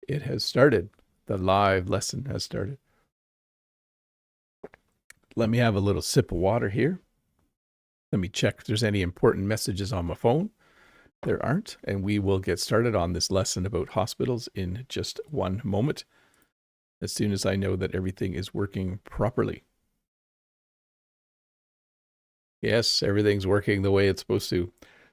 It has started. The live lesson has started. Let me have a little sip of water here. Let me check if there's any important messages on my phone. There aren't, and we will get started on this lesson about hospitals in just one moment, as soon as I know that everything is working properly. Yes, everything's working the way it's supposed to.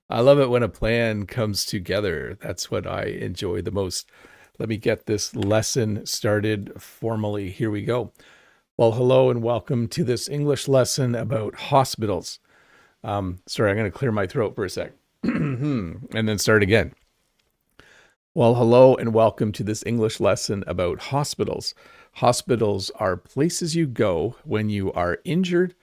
I love it when a plan comes together. That's what I enjoy the most. Let me get this lesson started formally. Here we go. Well, hello and welcome to this English lesson about hospitals. Sorry, I'm going to clear my throat for a sec and then start again. Well, hello and welcome to this English lesson about hospitals. Hospitals are places you go when you are injured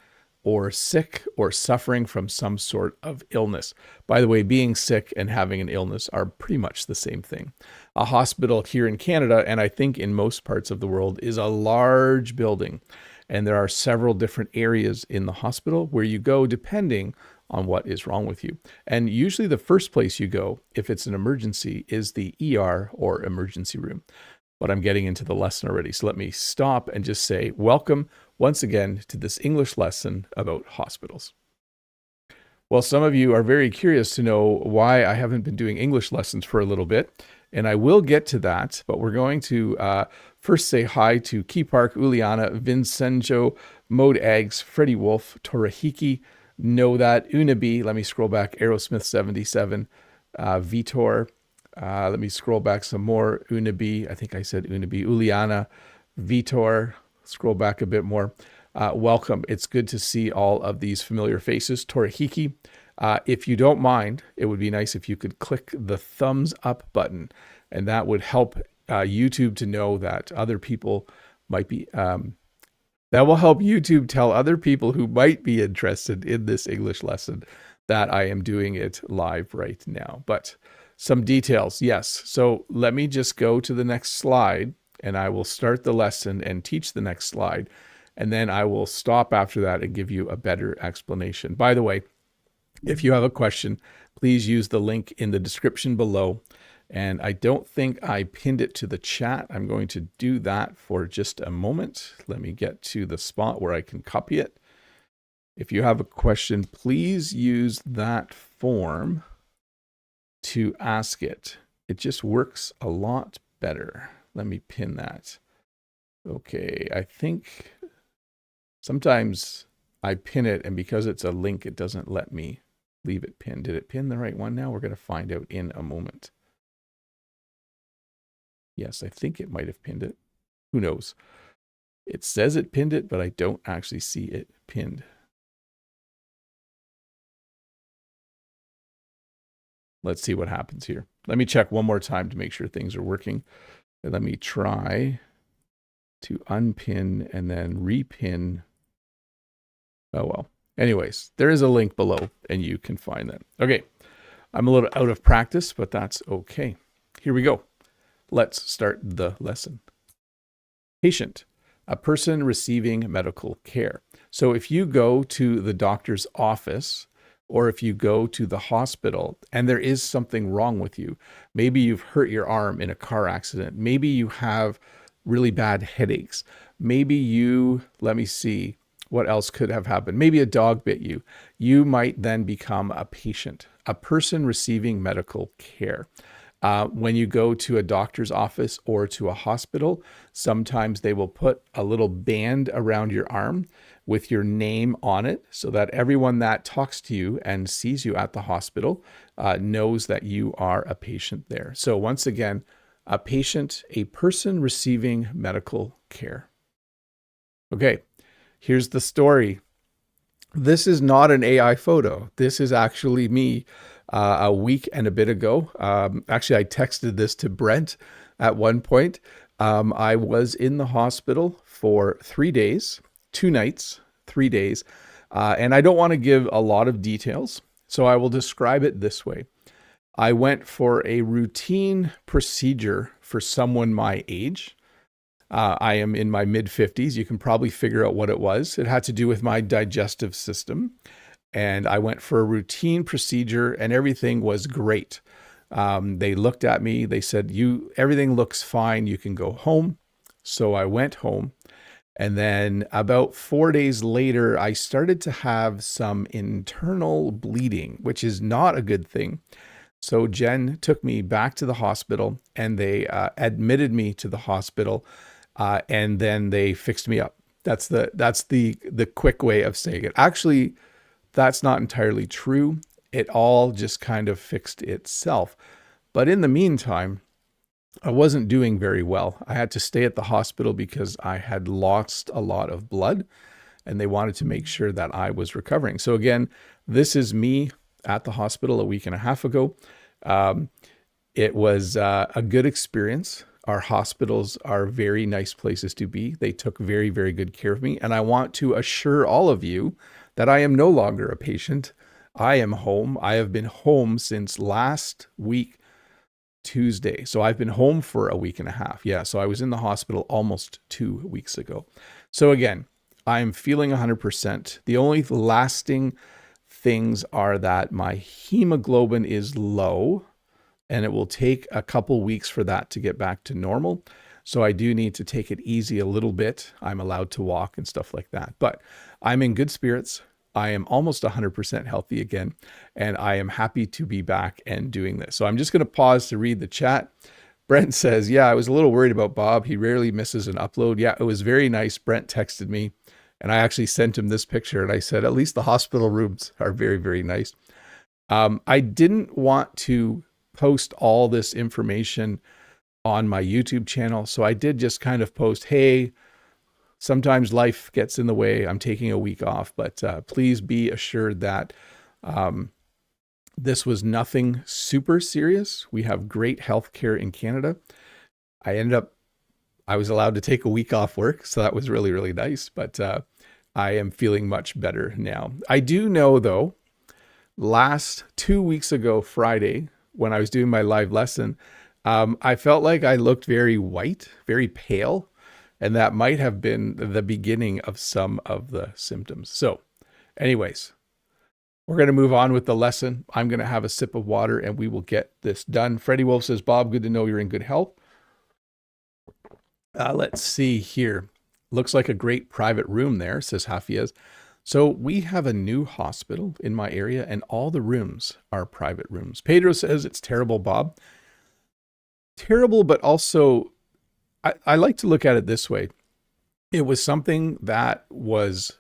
or sick or suffering from some sort of illness. By the way, being sick and having an illness are pretty much the same thing. A hospital here in Canada, and I think in most parts of the world, is a large building. And there are several different areas in the hospital where you go depending on what is wrong with you. And usually the first place you go, if it's an emergency, is the ER or emergency room. But I'm getting into the lesson already. So let me stop and just say, welcome once again to this English lesson about hospitals. Well, some of you are very curious to know why I haven't been doing English lessons for a little bit. And I will get to that, but we're going to first say hi to Key Park, Uliana, Vincenzo, Mode Eggs, Freddie Wolf, Torahiki, Know That, Unabi. Let me scroll back, Aerosmith 77, Vitor. Let me scroll back some more. Unabi, I think I said Unabi, Uliana, Vitor. Scroll back a bit more. Welcome. It's good to see all of these familiar faces. Torahiki. If you don't mind, it would be nice if you could click the thumbs up button, and that would help YouTube to know that other people might be, that will help YouTube tell other people who might be interested in this English lesson that I am doing it live right now. But some details, yes. So let me just go to the next slide, and I will start the lesson and teach the next slide, and then I will stop after that and give you a better explanation. By the way, if you have a question, please use the link in the description below. And I don't think I pinned it to the chat. I'm going to do that for just a moment. Let me get to the spot where I can copy it. If you have a question, please use that form to ask it. It just works a lot better. Let me pin that. Okay, I think sometimes I pin it, and because it's a link, it doesn't let me leave it pinned. Did it pin the right one now? We're going to find out in a moment. Yes, I think it might have pinned it. Who knows? It says it pinned it, but I don't actually see it pinned. Let's see what happens here. Let me check one more time to make sure things are working. And let me try to unpin and then repin. Oh, well. Anyways, there is a link below and you can find that. Okay, I'm a little out of practice, but that's okay. Here we go. Let's start the lesson. Patient, a person receiving medical care. So if you go to the doctor's office, or if you go to the hospital and there is something wrong with you, maybe you've hurt your arm in a car accident, maybe you have really bad headaches, maybe you, let me see, what else could have happened? Maybe a dog bit you. You might then become a patient, a person receiving medical care. When you go to a doctor's office or to a hospital, sometimes they will put a little band around your arm with your name on it so that everyone that talks to you and sees you at the hospital knows that you are a patient there. So once again, a patient, a person receiving medical care. Okay, here's the story. This is not an AI photo. This is actually me a week and a bit ago. Actually, I texted this to Brent at one point. I was in the hospital for 3 days, 2 nights, 3 days. And I don't want to give a lot of details, so I will describe it this way. I went for a routine procedure for someone my age. I am in my mid-50s. You can probably figure out what it was. It had to do with my digestive system. And I went for a routine procedure and everything was great. They looked at me. They said, everything looks fine. You can go home. So I went home. And then about 4 days later, I started to have some internal bleeding, which is not a good thing. So Jen took me back to the hospital, and they admitted me to the hospital, and then they fixed me up. That's the quick way of saying it. Actually, that's not entirely true. It all just kind of fixed itself. But in the meantime, I wasn't doing very well. I had to stay at the hospital because I had lost a lot of blood, and they wanted to make sure that I was recovering. So again, this is me at the hospital a week and a half ago. It was a good experience. Our hospitals are very nice places to be. They took very, very good care of me. And I want to assure all of you that I am no longer a patient. I am home. I have been home since last week, Tuesday. So I've been home for a week and a half. Yeah. So I was in the hospital almost 2 weeks ago. So again, I'm feeling 100%. The only lasting things are that my hemoglobin is low, and it will take a couple weeks for that to get back to normal. So I do need to take it easy a little bit. I'm allowed to walk and stuff like that, but I'm in good spirits. I am almost 100% healthy again, and I am happy to be back and doing this. So I'm just going to pause to read the chat. Brent says, yeah, I was a little worried about Bob. He rarely misses an upload. Yeah, it was very nice. Brent texted me, and I actually sent him this picture, and I said, at least the hospital rooms are very, very nice. I didn't want to post all this information on my YouTube channel, so I did just kind of post, hey, sometimes life gets in the way. I'm taking a week off, but please be assured that this was nothing super serious. We have great healthcare in Canada. I was allowed to take a week off work, so that was really, really nice, but I am feeling much better now. I do know, though, 2 weeks ago, Friday, when I was doing my live lesson, I felt like I looked very white, very pale, and that might have been the beginning of some of the symptoms. So anyways, we're going to move on with the lesson. I'm going to have a sip of water, and we will get this done. Freddie Wolf says, Bob, good to know you're in good health. Let's see here. Looks like a great private room there, says Hafiez. So we have a new hospital in my area, and all the rooms are private rooms. Pedro says, it's terrible, Bob. Terrible, but also, I like to look at it this way. It was something that was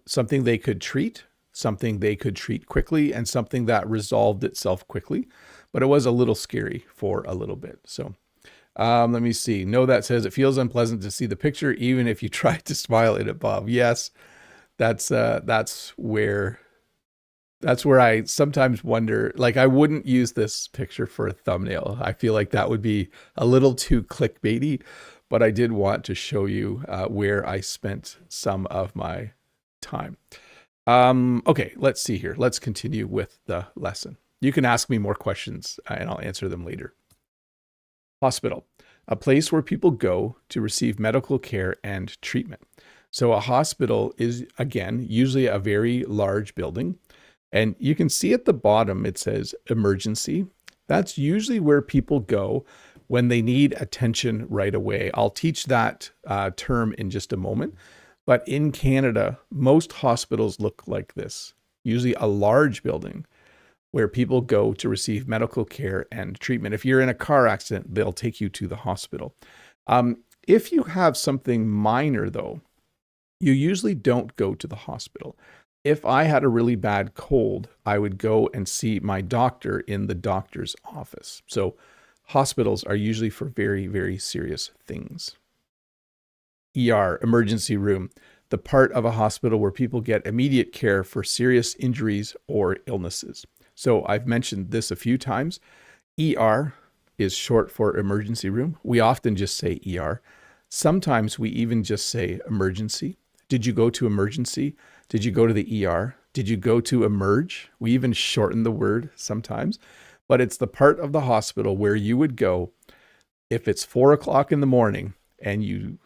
something they could treat, something they could treat quickly, and something that resolved itself quickly. But it was a little scary for a little bit. So let me see. No, that says it feels unpleasant to see the picture, even if you try to smile at it, Bob. Yes, that's where I sometimes wonder, like, I wouldn't use this picture for a thumbnail. I feel like that would be a little too clickbaity, but I did want to show you where I spent some of my time. Okay, let's see here. Let's continue with the lesson. You can ask me more questions and I'll answer them later. Hospital, a place where people go to receive medical care and treatment. So a hospital is, again, usually a very large building. And you can see at the bottom, it says emergency. That's usually where people go when they need attention right away. I'll teach that term in just a moment. But in Canada, most hospitals look like this, usually a large building where people go to receive medical care and treatment. If you're in a car accident, they'll take you to the hospital. If you have something minor, though, you usually don't go to the hospital. If I had a really bad cold, I would go and see my doctor in the doctor's office. So hospitals are usually for very, very serious things. ER, emergency room, the part of a hospital where people get immediate care for serious injuries or illnesses. So I've mentioned this a few times. ER is short for emergency room. We often just say ER. Sometimes we even just say emergency. Did you go to emergency? Did you go to the ER? Did you go to emerge? We even shorten the word sometimes, but it's the part of the hospital where you would go if it's 4 o'clock in the morning and you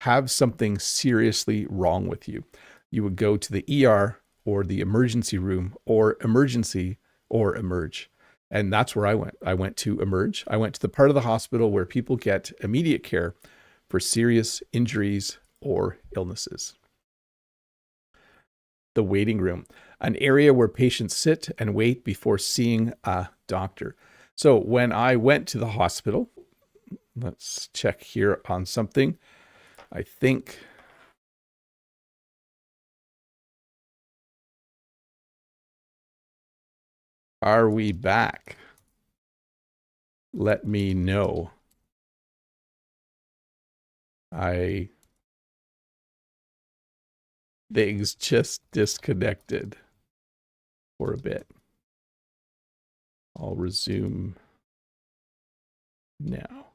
have something seriously wrong with you. You would go to the ER or the emergency room or emergency or emerge. And that's where I went. I went to Emerge. I went to the part of the hospital where people get immediate care for serious injuries or illnesses. The waiting room, an area where patients sit and wait before seeing a doctor. So when I went to the hospital, let's check here on something. I think are we back? Let me know. Things just disconnected for a bit. I'll resume now.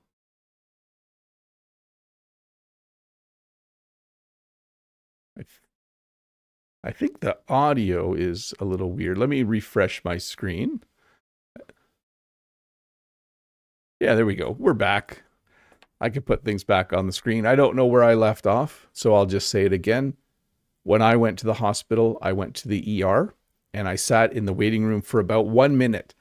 I think the audio is a little weird. Let me refresh my screen. Yeah, there we go. We're back. I can put things back on the screen. I don't know where I left off, so I'll just say it again. When I went to the hospital, I went to the ER and I sat in the waiting room for about 1 minute.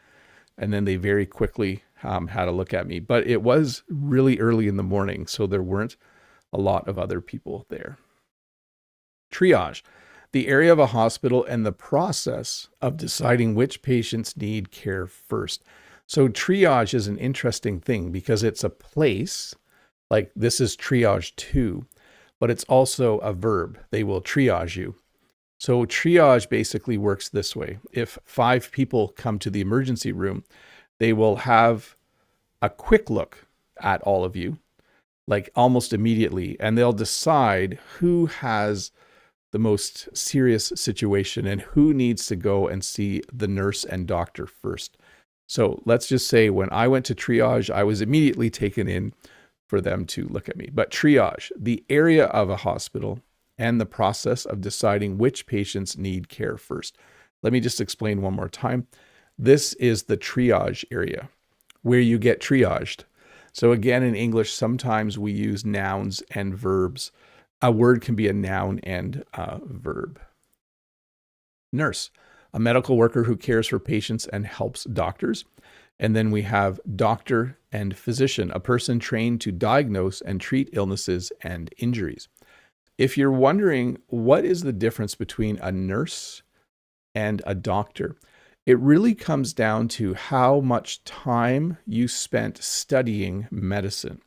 And then they very quickly had a look at me. But it was really early in the morning, so there weren't a lot of other people there. Triage, the area of a hospital and the process of deciding which patients need care first. So triage is an interesting thing because it's a place, like this is triage 2, but it's also a verb. They will triage you. So triage basically works this way. If 5 people come to the emergency room, they will have a quick look at all of you, like almost immediately, and they'll decide who has the most serious situation and who needs to go and see the nurse and doctor first. So let's just say when I went to triage, I was immediately taken in for them to look at me. But triage, the area of a hospital and the process of deciding which patients need care first. Let me just explain one more time. This is the triage area where you get triaged. So again, in English, sometimes we use nouns and verbs. A word can be a noun and a verb. Nurse, a medical worker who cares for patients and helps doctors. And then we have doctor and physician, a person trained to diagnose and treat illnesses and injuries. If you're wondering what is the difference between a nurse and a doctor, it really comes down to how much time you spent studying medicine.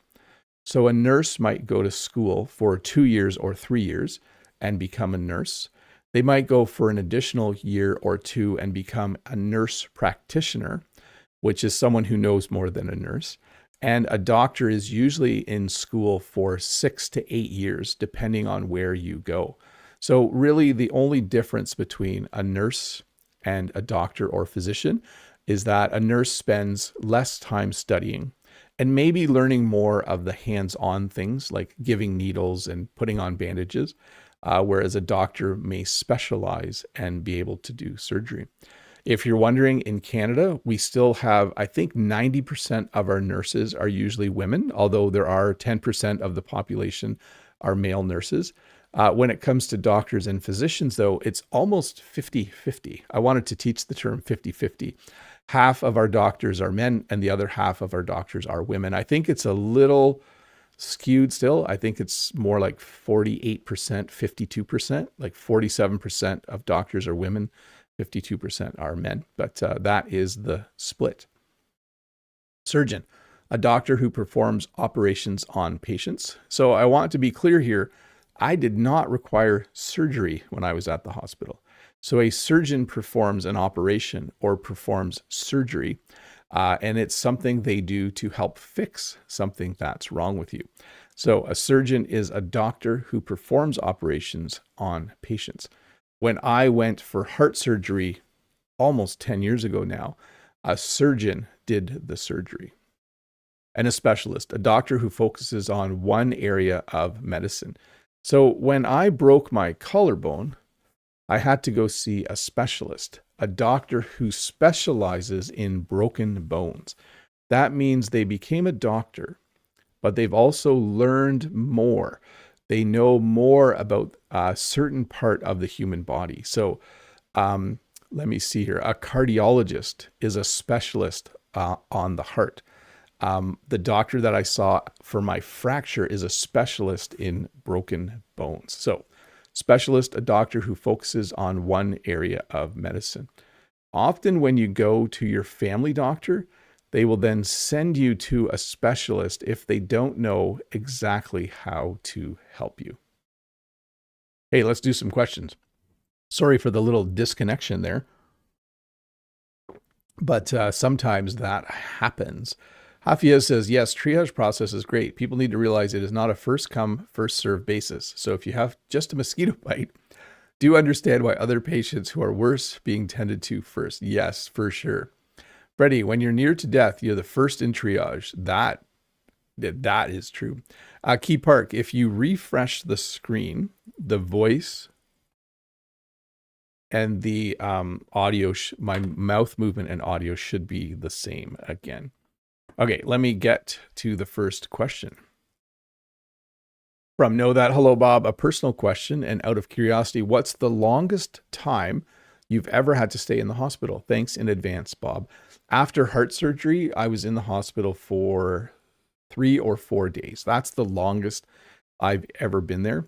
So a nurse might go to school for 2 years or 3 years and become a nurse. They might go for an additional year or 2 and become a nurse practitioner, which is someone who knows more than a nurse. And a doctor is usually in school for 6 to 8 years, depending on where you go. So really the only difference between a nurse and a doctor or physician is that a nurse spends less time studying and maybe learning more of the hands-on things like giving needles and putting on bandages, whereas a doctor may specialize and be able to do surgery. If you're wondering, in Canada, we still have, I think 90% of our nurses are usually women, although there are 10% of the population are male nurses. When it comes to doctors and physicians, though, it's almost 50-50. I wanted to teach the term 50-50. Half of our doctors are men and the other half of our doctors are women. I think it's a little skewed still. I think it's more like 48%, 52%, like 47% of doctors are women, 52% are men, but that is the split. Surgeon, a doctor who performs operations on patients. So I want to be clear here, I did not require surgery when I was at the hospital. So a surgeon performs an operation or performs surgery, and it's something they do to help fix something that's wrong with you. So a surgeon is a doctor who performs operations on patients. When I went for heart surgery almost 10 years ago now, a surgeon did the surgery. And a specialist, a doctor who focuses on one area of medicine. So when I broke my collarbone, I had to go see a specialist, a doctor who specializes in broken bones. That means they became a doctor, but they've also learned more. They know more about a certain part of the human body. So let me see here. A cardiologist is a specialist on the heart. The doctor that I saw for my fracture is a specialist in broken bones. So, specialist, a doctor who focuses on one area of medicine. Often when you go to your family doctor, they will then send you to a specialist if they don't know exactly how to help you. Hey, let's do some questions. Sorry for the little disconnection there, but sometimes that happens. Hafia says, yes, triage process is great. People need to realize it is not a first come, first serve basis. So if you have just a mosquito bite, do understand why other patients who are worse being tended to first. Yes, for sure. Freddie, when you're near to death, you're the first in triage. That is true. Key Park, if you refresh the screen, the voice and the audio, my mouth movement and audio should be the same again. Okay, let me get to the first question. From Know That, hello, Bob, a personal question, and out of curiosity, what's the longest time you've ever had to stay in the hospital? Thanks in advance, Bob. After heart surgery, I was in the hospital for 3 or 4 days. That's the longest I've ever been there.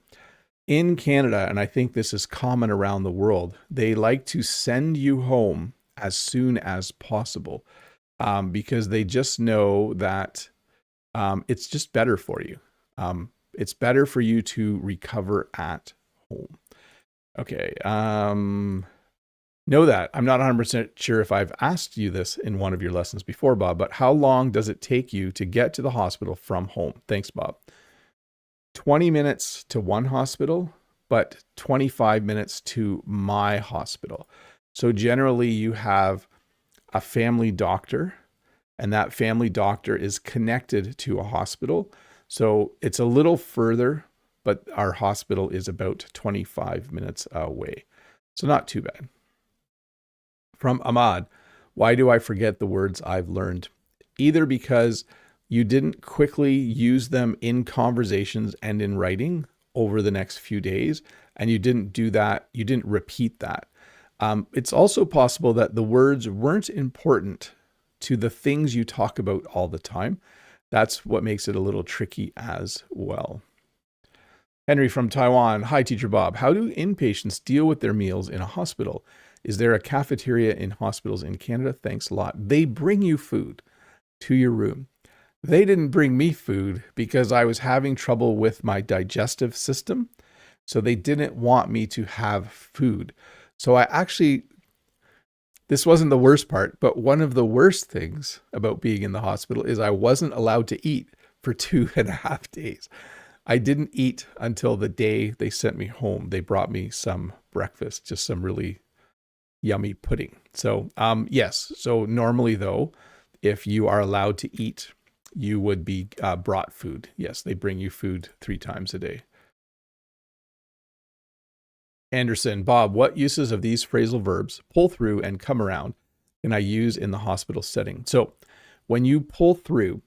In Canada, and I think this is common around the world, they like to send you home as soon as possible because they just know that it's just better for you. It's better for you to recover at home. Okay. Know that. I'm not 100% sure if I've asked you this in one of your lessons before, Bob, but how long does it take you to get to the hospital from home? Thanks, Bob. 20 minutes to one hospital, but 25 minutes to my hospital. So generally you have a family doctor, and that family doctor is connected to a hospital. So it's a little further, but our hospital is about 25 minutes away. So not too bad. From Ahmad, why do I forget the words I've learned? Either because you didn't quickly use them in conversations and in writing over the next few days, and you didn't do that, you didn't repeat that. It's also possible that the words weren't important to the things you talk about all the time. That's what makes it a little tricky as well. Henry from Taiwan. Hi, Teacher Bob. How do inpatients deal with their meals in a hospital? Is there a cafeteria in hospitals in Canada? Thanks a lot. They bring you food to your room. They didn't bring me food because I was having trouble with my digestive system. So they didn't want me to have food. So this wasn't the worst part, but one of the worst things about being in the hospital is I wasn't allowed to eat for 2.5 days. I didn't eat until the day they sent me home. They brought me some breakfast, just some really yummy pudding. So yes, so normally though, if you are allowed to eat, you would be brought food. Yes, they bring you food 3 times a day. Anderson, Bob, what uses of these phrasal verbs, pull through and come around, can I use in the hospital setting? So when you pull through,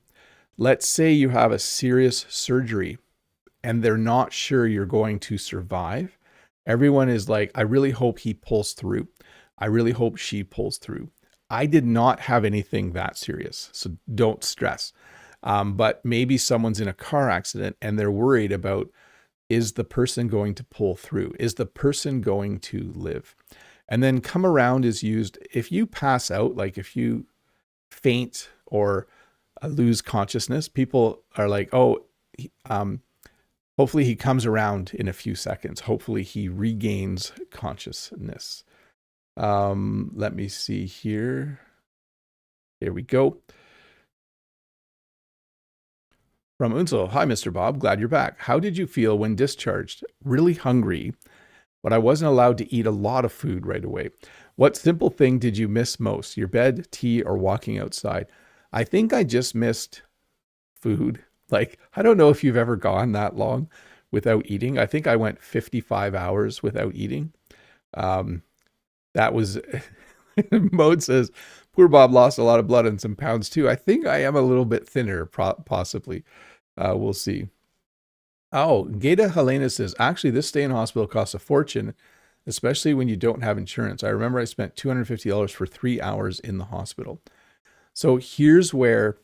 let's say you have a serious surgery and they're not sure you're going to survive. Everyone is like, I really hope he pulls through. I really hope she pulls through. I did not have anything that serious, so don't stress. But maybe someone's in a car accident and they're worried about, is the person going to pull through? Is the person going to live? And then come around is used if you pass out, like if you faint or lose consciousness, people are like, oh, hopefully he comes around in a few seconds. Hopefully he regains consciousness. Let me see here. Here we go. From Unzel, hi, Mr. Bob, glad you're back. How did you feel when discharged? Really hungry, but I wasn't allowed to eat a lot of food right away. What simple thing did you miss most? Your bed, tea, or walking outside? I think I just missed food. Like, I don't know if you've ever gone that long without eating. I think I went 55 hours without eating. That was, Mode says, poor Bob lost a lot of blood and some pounds too. I think I am a little bit thinner, possibly. We'll see. Oh, Geta Helena says, actually, this stay in hospital costs a fortune, especially when you don't have insurance. I remember I spent $250 for 3 hours in the hospital. So here's where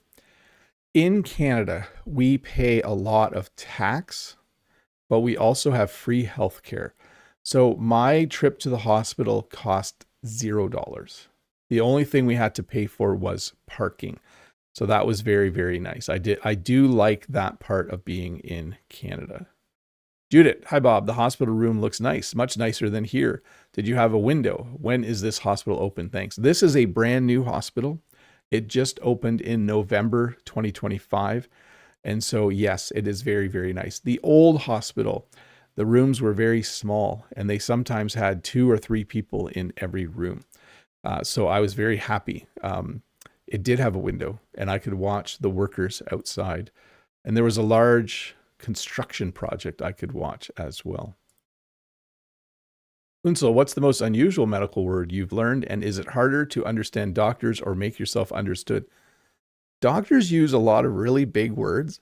in Canada, we pay a lot of tax, but we also have free healthcare. So my trip to the hospital cost $0. The only thing we had to pay for was parking. So that was very, very nice. I do like that part of being in Canada. Judith, hi Bob. The hospital room looks nice, much nicer than here. Did you have a window? When is this hospital open? Thanks. This is a brand new hospital. It just opened in November 2025. And so, yes, it is very, very nice. The old hospital, the rooms were very small and they sometimes had 2 or 3 people in every room. So I was very happy. It did have a window and I could watch the workers outside. And there was a large construction project I could watch as well. Unsel, what's the most unusual medical word you've learned, and is it harder to understand doctors or make yourself understood? Doctors use a lot of really big words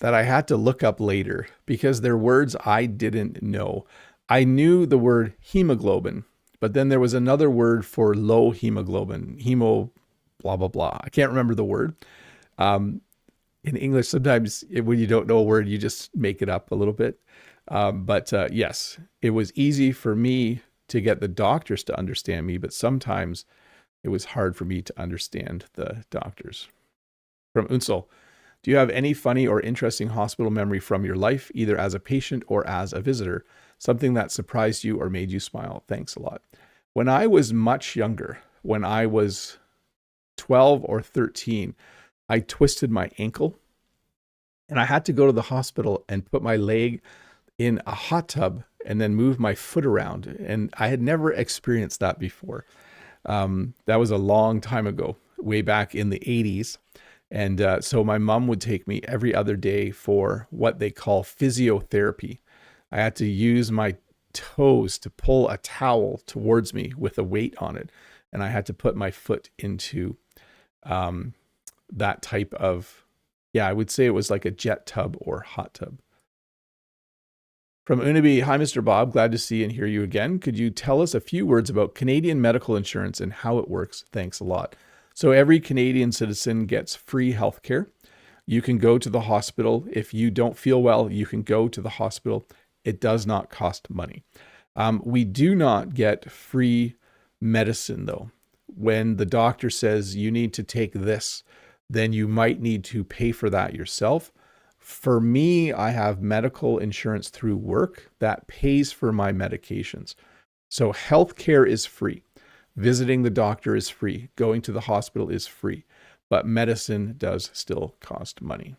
that I had to look up later because they're words I didn't know. I knew the word hemoglobin, but then there was another word for low hemoglobin, blah, blah, blah. I can't remember the word. In English, sometimes when you don't know a word, you just make it up a little bit. But yes, it was easy for me to get the doctors to understand me, but sometimes it was hard for me to understand the doctors. From Unsel, do you have any funny or interesting hospital memory from your life, either as a patient or as a visitor? Something that surprised you or made you smile? Thanks a lot. When I was much younger, when I was 12 or 13, I twisted my ankle and I had to go to the hospital and put my leg in a hot tub and then move my foot around. And I had never experienced that before. That was a long time ago, way back in the 80s. And so my mom would take me every other day for what they call physiotherapy. I had to use my toes to pull a towel towards me with a weight on it. And I had to put my foot into that type of, I would say it was like a jet tub or hot tub. From Unabi, hi, Mr. Bob. Glad to see and hear you again. Could you tell us a few words about Canadian medical insurance and how it works? Thanks a lot. So every Canadian citizen gets free healthcare. You can go to the hospital. If you don't feel well, you can go to the hospital. It does not cost money. We do not get free medicine, though. When the doctor says you need to take this, then you might need to pay for that yourself. For me, I have medical insurance through work that pays for my medications. So healthcare is free. Visiting the doctor is free. Going to the hospital is free. But medicine does still cost money.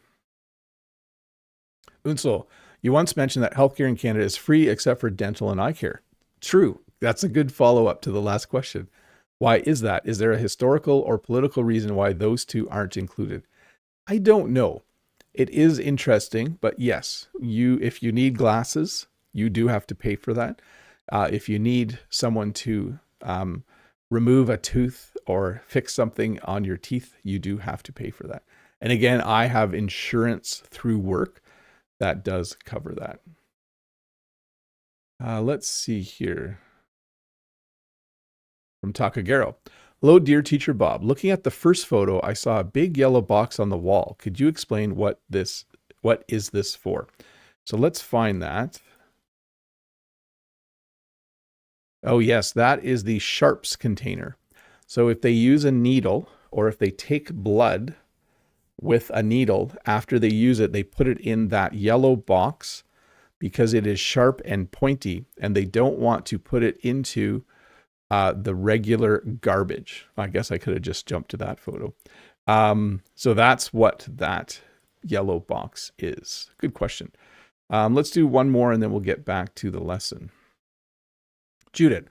Unsel, you once mentioned that healthcare in Canada is free except for dental and eye care. True. That's a good follow-up to the last question. Why is that? Is there a historical or political reason why those two aren't included? I don't know. It is interesting, but yes, if you need glasses, you do have to pay for that. If you need someone to remove a tooth or fix something on your teeth, you do have to pay for that. And again, I have insurance through work that does cover that. Let's see here. From Takagero. Hello, dear teacher Bob. Looking at the first photo, I saw a big yellow box on the wall. Could you explain what is this for? So let's find that. Oh yes, that is the sharps container. So if they use a needle or if they take blood with a needle, after they use it, they put it in that yellow box because it is sharp and pointy, and they don't want to put it into the regular garbage. I guess I could have just jumped to that photo. So that's what that yellow box is. Good question. Let's do one more and then we'll get back to the lesson. Judith,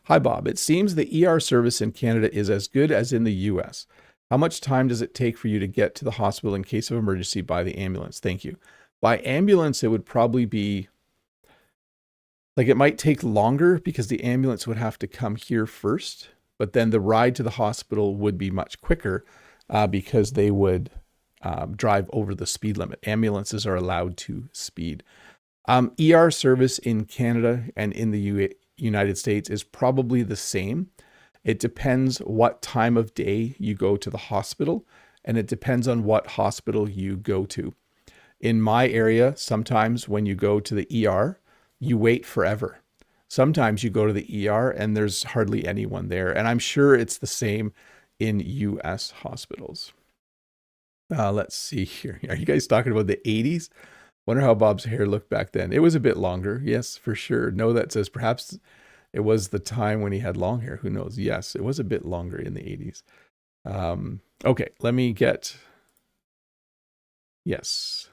hi Bob. It seems the ER service in Canada is as good as in the US. How much time does it take for you to get to the hospital in case of emergency by the ambulance? Thank you. By ambulance, it would probably be it might take longer because the ambulance would have to come here first, but then the ride to the hospital would be much quicker because they would drive over the speed limit. Ambulances are allowed to speed. ER service in Canada and in the United States is probably the same. It depends what time of day you go to the hospital, and it depends on what hospital you go to. In my area, sometimes when you go to the ER, you wait forever. Sometimes you go to the ER and there's hardly anyone there. And I'm sure it's the same in US hospitals. Let's see here. Are you guys talking about the 80s? Wonder how Bob's hair looked back then. It was a bit longer. Yes, for sure. No, that says perhaps it was the time when he had long hair. Who knows? Yes, it was a bit longer in the 80s. Okay, let me get... Yes.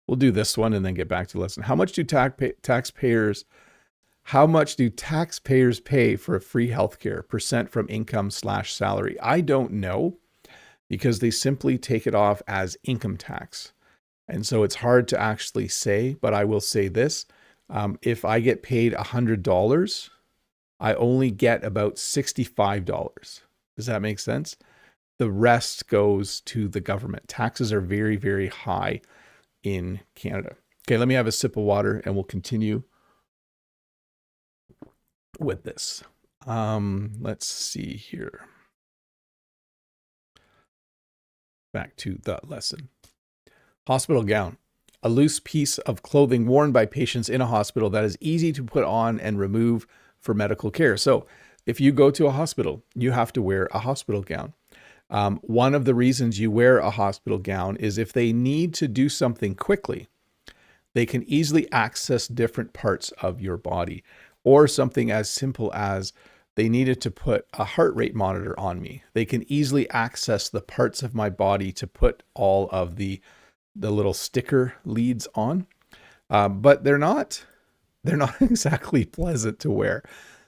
We'll do this one and then get back to the lesson. How much do taxpayers pay for a free healthcare? Percent from income/salary? I don't know, because they simply take it off as income tax. And so it's hard to actually say, but I will say this. If I get paid $100, I only get about $65. Does that make sense? The rest goes to the government. Taxes are very, very high in Canada. Okay, let me have a sip of water and we'll continue with this. Let's see here. Back to the lesson. Hospital gown. A loose piece of clothing worn by patients in a hospital that is easy to put on and remove for medical care. So if you go to a hospital, you have to wear a hospital gown. One of the reasons you wear a hospital gown is if they need to do something quickly, they can easily access different parts of your body, or something as simple as they needed to put a heart rate monitor on me. They can easily access the parts of my body to put all of the little sticker leads on, but they're not exactly pleasant to wear.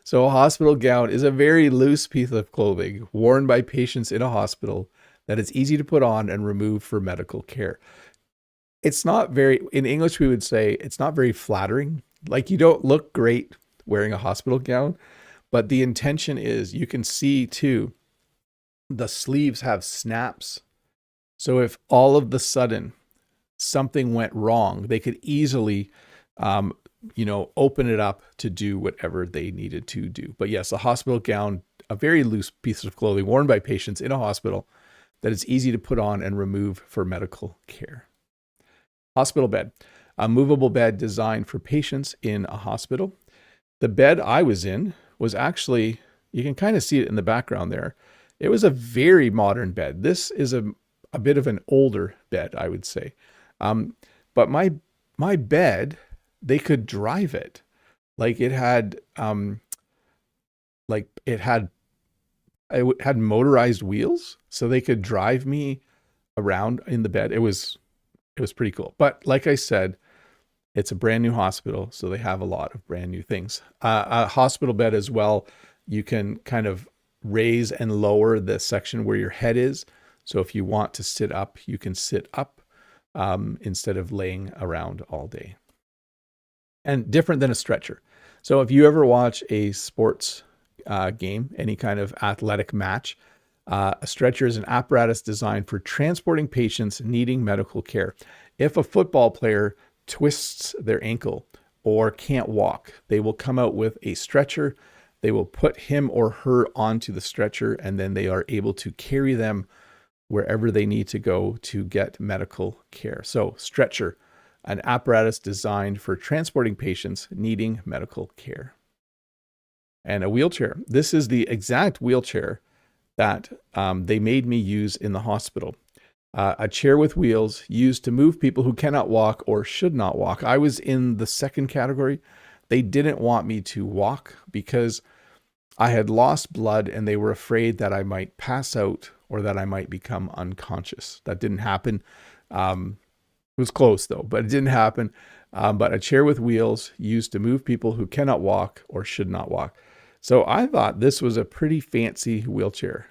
So a hospital gown is a very loose piece of clothing worn by patients in a hospital that is easy to put on and remove for medical care. It's not very, in English we would say, it's not very flattering. Like, you don't look great wearing a hospital gown, but the intention is, you can see too, the sleeves have snaps. So if all of the sudden something went wrong, they could easily, open it up to do whatever they needed to do. But yes, a hospital gown, a very loose piece of clothing worn by patients in a hospital that is easy to put on and remove for medical care. Hospital bed, a movable bed designed for patients in a hospital. The bed I was in was actually, you can kind of see it in the background there. It was a very modern bed. This is a bit of an older bed, I would say. But my bed, they could drive it. Like, it had motorized wheels, so they could drive me around in the bed. It was pretty cool. But like I said, it's a brand new hospital, so they have a lot of brand new things. A hospital bed as well, you can kind of raise and lower the section where your head is. So if you want to sit up, you can sit up instead of laying around all day. And different than a stretcher. So if you ever watch a sports game, any kind of athletic match, a stretcher is an apparatus designed for transporting patients needing medical care. If a football player twists their ankle or can't walk, they will come out with a stretcher. They will put him or her onto the stretcher, and then they are able to carry them wherever they need to go to get medical care. So stretcher, an apparatus designed for transporting patients needing medical care. And a wheelchair. This is the exact wheelchair that they made me use in the hospital. A chair with wheels used to move people who cannot walk or should not walk. I was in the second category. They didn't want me to walk because I had lost blood and they were afraid that I might pass out or that I might become unconscious. That didn't happen. It was close though, but it didn't happen. But a chair with wheels used to move people who cannot walk or should not walk. So I thought this was a pretty fancy wheelchair.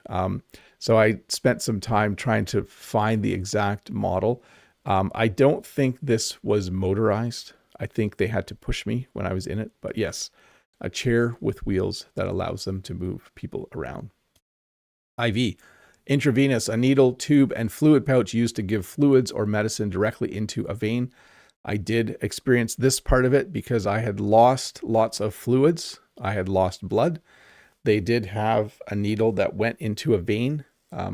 So I spent some time trying to find the exact model. I don't think this was motorized. I think they had to push me when I was in it. But yes, a chair with wheels that allows them to move people around. IV. Intravenous, a needle, tube, and fluid pouch used to give fluids or medicine directly into a vein. I did experience this part of it because I had lost lots of fluids I had lost blood. They did have a needle that went into a vein. I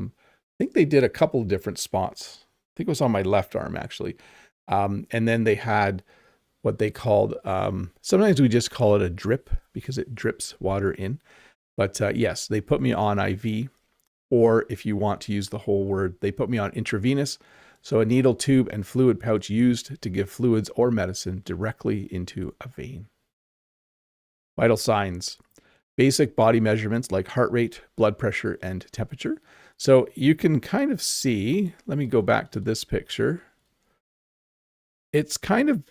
think they did a couple of different spots. I think it was on my left arm, actually. And then they had what they called, sometimes we just call it a drip because it drips water in. But yes, they put me on IV, or if you want to use the whole word, they put me on intravenous. So a needle, tube, and fluid pouch used to give fluids or medicine directly into a vein. Vital signs. Basic body measurements like heart rate, blood pressure, and temperature. So you can kind of see, let me go back to this picture. It's kind of,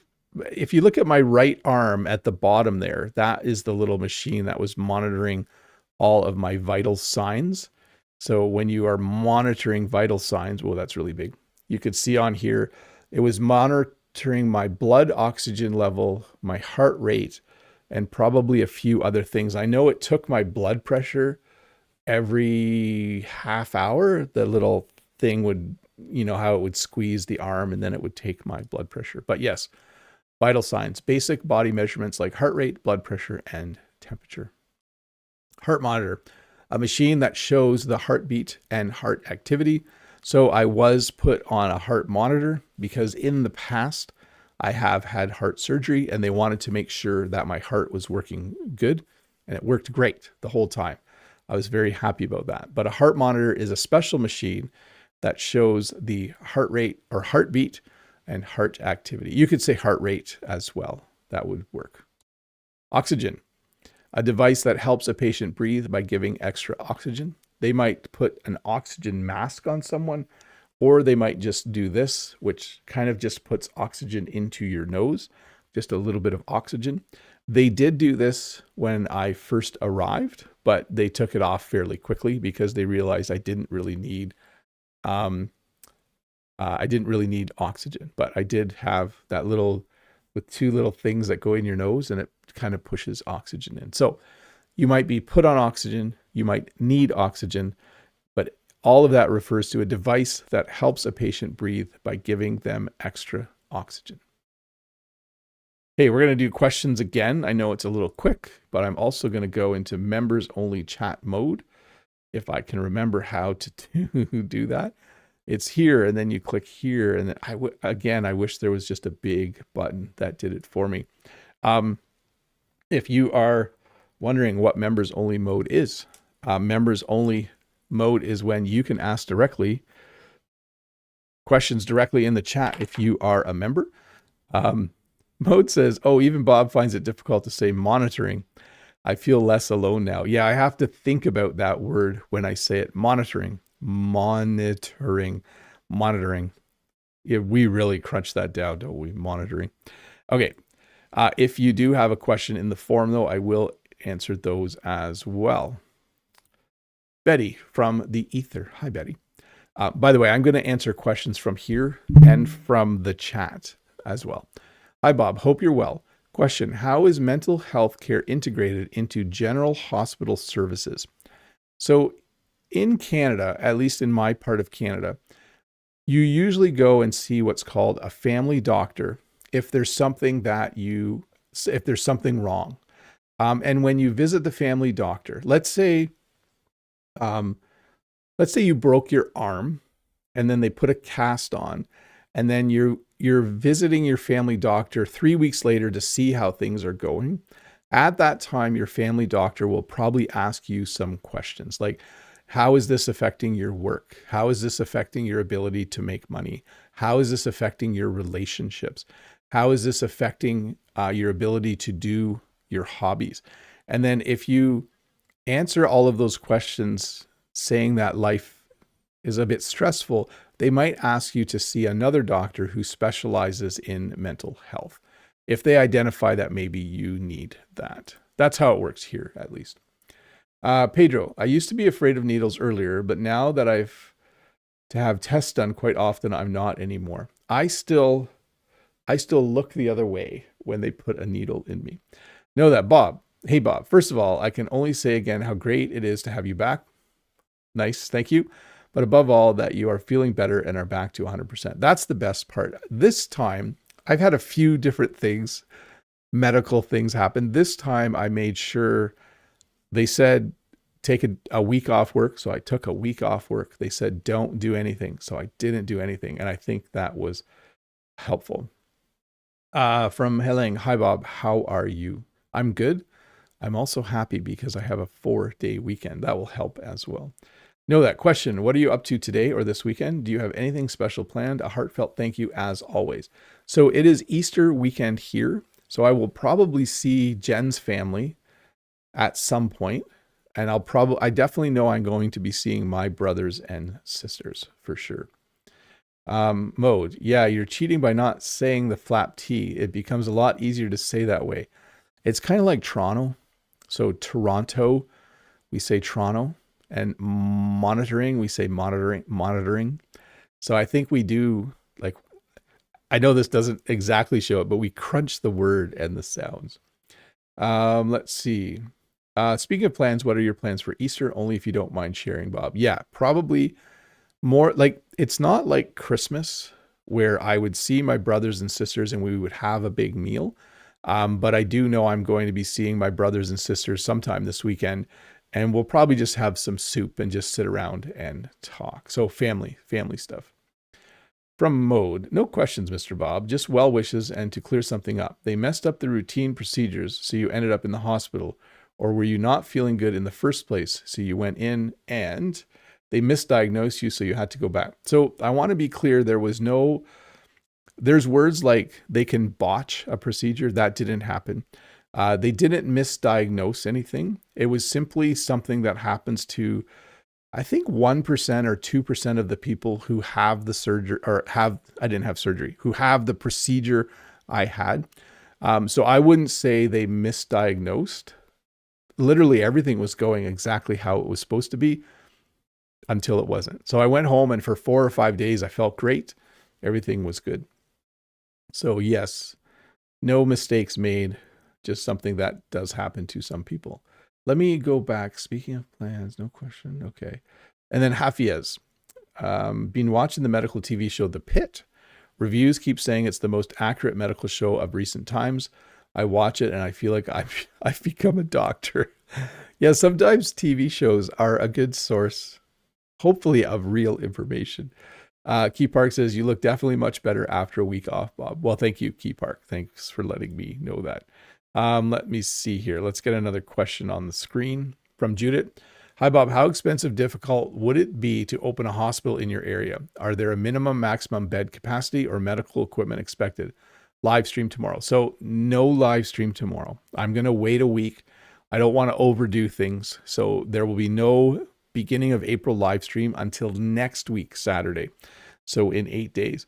if you look at my right arm at the bottom there, that is the little machine that was monitoring all of my vital signs. So when you are monitoring vital signs, well, that's really big. You could see on here, it was monitoring my blood oxygen level, my heart rate, and probably a few other things. I know it took my blood pressure every half hour. The little thing would, you know, how it would squeeze the arm and then it would take my blood pressure. But yes, vital signs, basic body measurements like heart rate, blood pressure, and temperature. Heart monitor, a machine that shows the heartbeat and heart activity. So I was put on a heart monitor because in the past I have had heart surgery and they wanted to make sure that my heart was working good, and it worked great the whole time. I was very happy about that. But a heart monitor is a special machine that shows the heart rate or heartbeat and heart activity. You could say heart rate as well. That would work. Oxygen, a device that helps a patient breathe by giving extra oxygen. They might put an oxygen mask on someone, or they might just do this, which kind of just puts oxygen into your nose, just a little bit of oxygen. They did do this when I first arrived, but they took it off fairly quickly because they realized I didn't really need oxygen, but I did have that little, with two little things that go in your nose and it kind of pushes oxygen in. So you might be put on oxygen, you might need oxygen, but all of that refers to a device that helps a patient breathe by giving them extra oxygen. Hey, we're going to do questions again. I know it's a little quick, but I'm also going to go into members only chat mode. If I can remember how to do that. It's here, and then you click here, and then I wish there was just a big button that did it for me. If you are wondering what members only mode is, members only mode is when you can ask questions directly in the chat if you are a member. Mode says, oh, even Bob finds it difficult to say monitoring. I feel less alone now. Yeah, I have to think about that word when I say it. Monitoring. Yeah, we really crunch that down, don't we? Monitoring. Okay. If you do have a question in the forum, though, I will answer those as well. Betty from the Ether. Hi, Betty. By the way, I'm going to answer questions from here and from the chat as well. Hi, Bob. Hope you're well. Question, how is mental health care integrated into general hospital services? So in Canada, at least in my part of Canada, you usually go and see what's called a family doctor if there's something wrong. And when you visit the family doctor, let's say you broke your arm and then they put a cast on, and then you're visiting your family doctor 3 weeks later to see how things are going. At that time, your family doctor will probably ask you some questions like, how is this affecting your work? How is this affecting your ability to make money? How is this affecting your relationships? How is this affecting your ability to do your hobbies? And then if you answer all of those questions saying that life is a bit stressful, they might ask you to see another doctor who specializes in mental health, if they identify that maybe you need that. That's how it works here, at least. Pedro, I used to be afraid of needles earlier, but now that I've to have tests done quite often, I'm not anymore. I still look the other way when they put a needle in me. Know that, Bob. Hey, Bob. First of all, I can only say again how great it is to have you back. Nice. Thank you. But above all, that you are feeling better and are back to 100%. That's the best part. This time, I've had a few different things medical things happen. This time I made sure they said take a week off work. So I took a week off work. They said don't do anything. So I didn't do anything. And I think that was helpful. From Heleng, hi Bob, how are you? I'm good. I'm also happy because I have a 4-day weekend. That will help as well. Know that question. What are you up to today or this weekend? Do you have anything special planned? A heartfelt thank you as always. So it is Easter weekend here. So I will probably see Jen's family at some point. And I definitely know I'm going to be seeing my brothers and sisters for sure. Mode. Yeah, you're cheating by not saying the flap T. It becomes a lot easier to say that way. It's kind of like Toronto. So Toronto, we say Toronto, and monitoring, we say monitoring. So I think we do, like, I know this doesn't exactly show it, but we crunch the word and the sounds. Let's see. Speaking of plans, what are your plans for Easter? Only if you don't mind sharing, Bob. Yeah, probably more like, it's not like Christmas where I would see my brothers and sisters and we would have a big meal. But I do know I'm going to be seeing my brothers and sisters sometime this weekend, and we'll probably just have some soup and just sit around and talk. So family stuff. From Mode, no questions, Mr. Bob, just well wishes and to clear something up. They messed up the routine procedures, so you ended up in the hospital. Or were you not feeling good in the first place, so you went in and they misdiagnosed you, so you had to go back. So I want to be clear, there's words like they can botch a procedure. That didn't happen. They didn't misdiagnose anything. It was simply something that happens to, I think 1% or 2% of the people who have the surgery I didn't have surgery, who have the procedure I had. So I wouldn't say they misdiagnosed. Literally everything was going exactly how it was supposed to be until it wasn't. So I went home and for 4 or 5 days, I felt great. Everything was good. So yes, no mistakes made, just something that does happen to some people. Let me go back. Speaking of plans, no question. Okay. And then Hafiez, been watching the medical TV show The Pit. Reviews keep saying it's the most accurate medical show of recent times. I watch it and I feel like I've become a doctor. Yeah, sometimes TV shows are a good source, hopefully, of real information. Key Park says, you look definitely much better after a week off, Bob. Well, thank you, Key Park. Thanks for letting me know that. Let me see here. Let's get another question on the screen from Judith. Hi, Bob. How expensive, difficult would it be to open a hospital in your area? Are there a minimum, maximum bed capacity or medical equipment expected? Live stream tomorrow. So no live stream tomorrow. I'm going to wait a week. I don't want to overdo things. So there will be no beginning of April live stream until next week, Saturday. So in 8 days.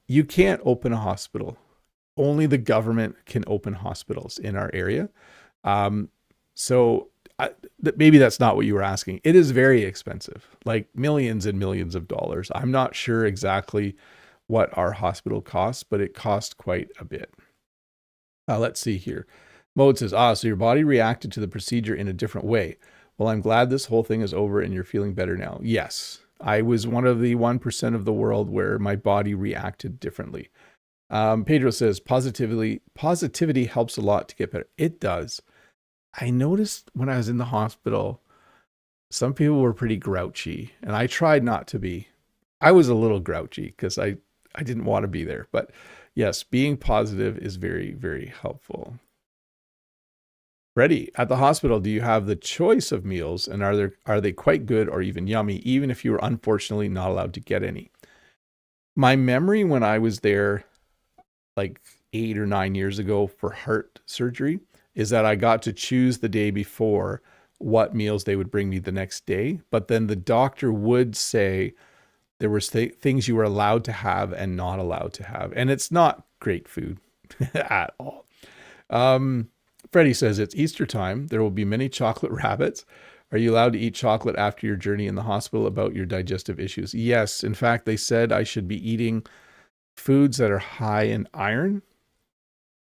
You can't open a hospital. Only the government can open hospitals in our area. Maybe that's not what you were asking. It is very expensive, like millions and millions of dollars. I'm not sure exactly what our hospital costs, but it costs quite a bit. Let's see here. Mode says, so your body reacted to the procedure in a different way. Well, I'm glad this whole thing is over and you're feeling better now. Yes, I was one of the 1% of the world where my body reacted differently. Pedro says, positivity helps a lot to get better. It does. I noticed when I was in the hospital, some people were pretty grouchy, and I tried not to be. I was a little grouchy because I didn't want to be there. But yes, being positive is very, very helpful. Freddie, at the hospital, do you have the choice of meals, and are they quite good or even yummy, even if you were unfortunately not allowed to get any? My memory when I was there like 8 or 9 years ago for heart surgery is that I got to choose the day before what meals they would bring me the next day. But then the doctor would say there were things you were allowed to have and not allowed to have. And it's not great food at all. Freddie says, it's Easter time. There will be many chocolate rabbits. Are you allowed to eat chocolate after your journey in the hospital about your digestive issues? Yes. In fact, they said I should be eating foods that are high in iron.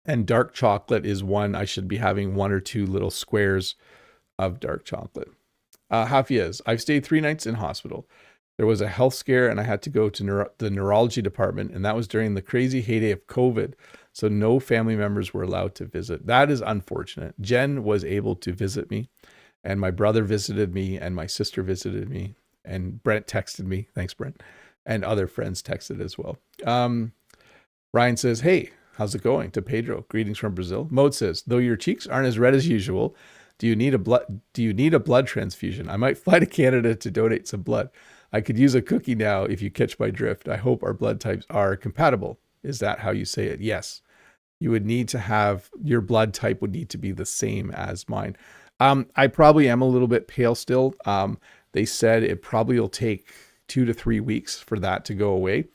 And dark chocolate is one. I should be having 1 or 2 little squares of dark chocolate. Hafiez, I've stayed 3 nights in hospital. There was a health scare and I had to go to the neurology department. And that was during the crazy heyday of COVID. So no family members were allowed to visit. That is unfortunate. Jen was able to visit me, and my brother visited me, and my sister visited me, and Brent texted me. Thanks, Brent. And other friends texted as well. Ryan says, hey, how's it going? To Pedro, greetings from Brazil. Mode says, though your cheeks aren't as red as usual, do you need a blood transfusion? I might fly to Canada to donate some blood. I could use a cookie now if you catch my drift. I hope our blood types are compatible. Is that how you say it? Yes. You would need to have, your blood type would need to be the same as mine. I probably am a little bit pale still. They said it probably will take 2 to 3 weeks for that to go away.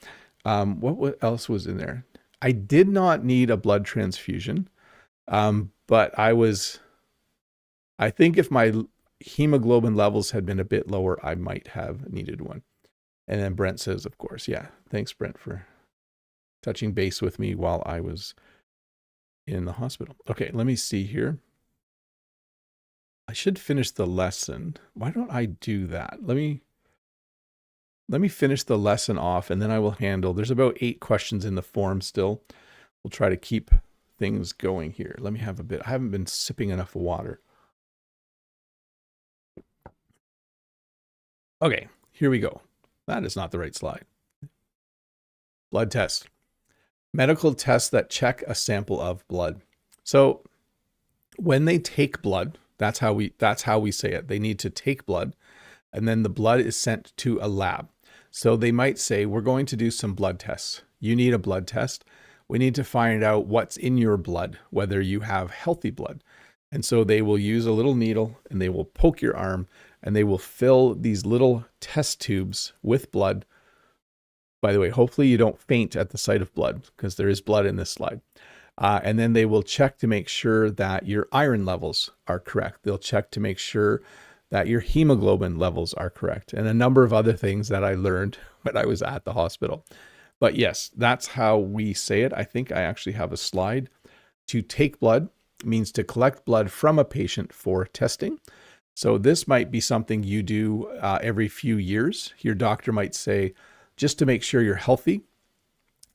What else was in there? I did not need a blood transfusion, but I think if my hemoglobin levels had been a bit lower, I might have needed one. And then Brent says, of course, yeah. Thanks, Brent, for touching base with me while I was in the hospital. Okay, let me see here. I should finish the lesson. Why don't I do that? Let me finish the lesson off, and then I will handle, there's about 8 questions in the form still. We'll try to keep things going here. Let me have a bit. I haven't been sipping enough water. Okay, here we go. That is not the right slide. Blood test. Medical tests that check a sample of blood. So when they take blood, that's how we say it. They need to take blood, and then the blood is sent to a lab. So they might say, we're going to do some blood tests. You need a blood test. We need to find out what's in your blood, whether you have healthy blood. And so they will use a little needle and they will poke your arm and they will fill these little test tubes with blood. By the way, hopefully you don't faint at the sight of blood because there is blood in this slide. And then they will check to make sure that your iron levels are correct. They'll check to make sure that your hemoglobin levels are correct, and a number of other things that I learned when I was at the hospital. But yes, that's how we say it. I think I actually have a slide. To take blood means to collect blood from a patient for testing. So this might be something you do every few years. Your doctor might say, just to make sure you're healthy,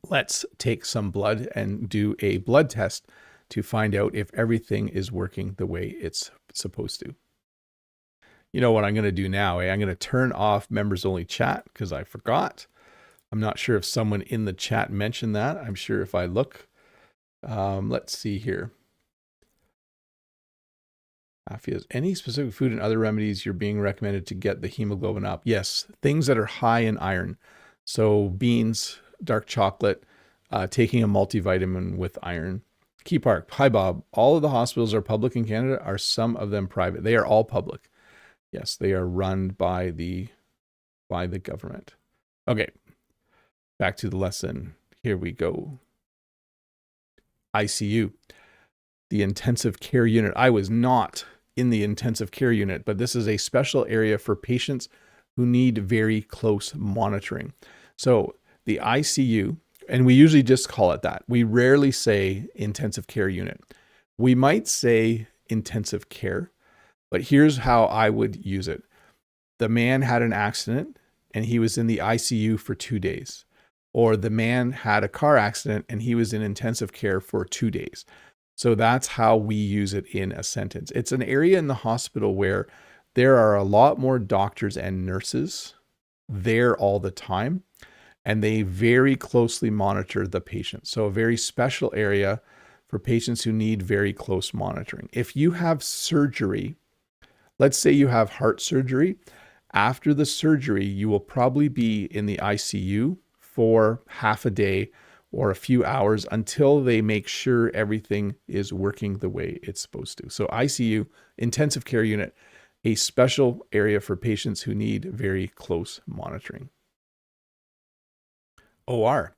let's take some blood and do a blood test to find out if everything is working the way it's supposed to. You know what I'm going to do now? I'm going to turn off members only chat because I forgot. I'm not sure if someone in the chat mentioned that. I'm sure if I look, let's see here. Afia's, any specific food and other remedies you're being recommended to get the hemoglobin up? Yes, things that are high in iron. So beans, dark chocolate, taking a multivitamin with iron. Key Park, hi Bob. All of the hospitals are public in Canada. Are some of them private? They are all public. Yes, they are run by the government. Okay, back to the lesson. Here we go. ICU, the intensive care unit. I was not in the intensive care unit, but this is a special area for patients who need very close monitoring. So the ICU, and we usually just call it that. We rarely say intensive care unit. We might say intensive care, but here's how I would use it. The man had an accident and he was in the ICU for 2 days. Or the man had a car accident and he was in intensive care for 2 days. So that's how we use it in a sentence. It's an area in the hospital where there are a lot more doctors and nurses there all the time, and they very closely monitor the patient. So a very special area for patients who need very close monitoring. If you have surgery, let's say you have heart surgery, after the surgery, you will probably be in the ICU for half a day or a few hours until they make sure everything is working the way it's supposed to. So ICU, intensive care unit, a special area for patients who need very close monitoring. OR,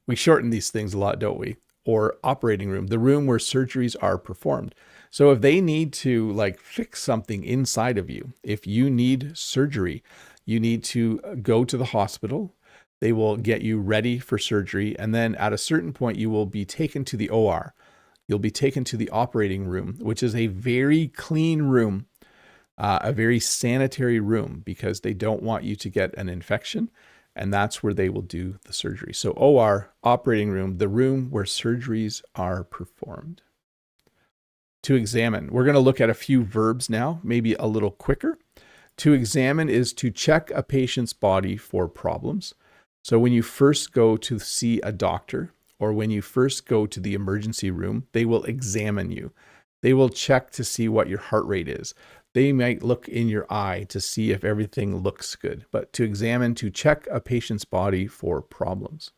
we shorten these things a lot, don't we? Or operating room, the room where surgeries are performed. So if they need to like fix something inside of you, if you need surgery, you need to go to the hospital. They will get you ready for surgery. And then at a certain point, you will be taken to the OR. You'll be taken to the operating room, which is a very clean room, a very sanitary room, because they don't want you to get an infection. and that's where they will do the surgery. So OR, operating room, the room where surgeries are performed. To examine, we're going to look at a few verbs now, maybe a little quicker. To examine is to check a patient's body for problems. So when you first go to see a doctor, or when you first go to the emergency room, they will examine you. They will check to see what your heart rate is. They might look in your eye to see if everything looks good. But to examine, to check a patient's body for problems.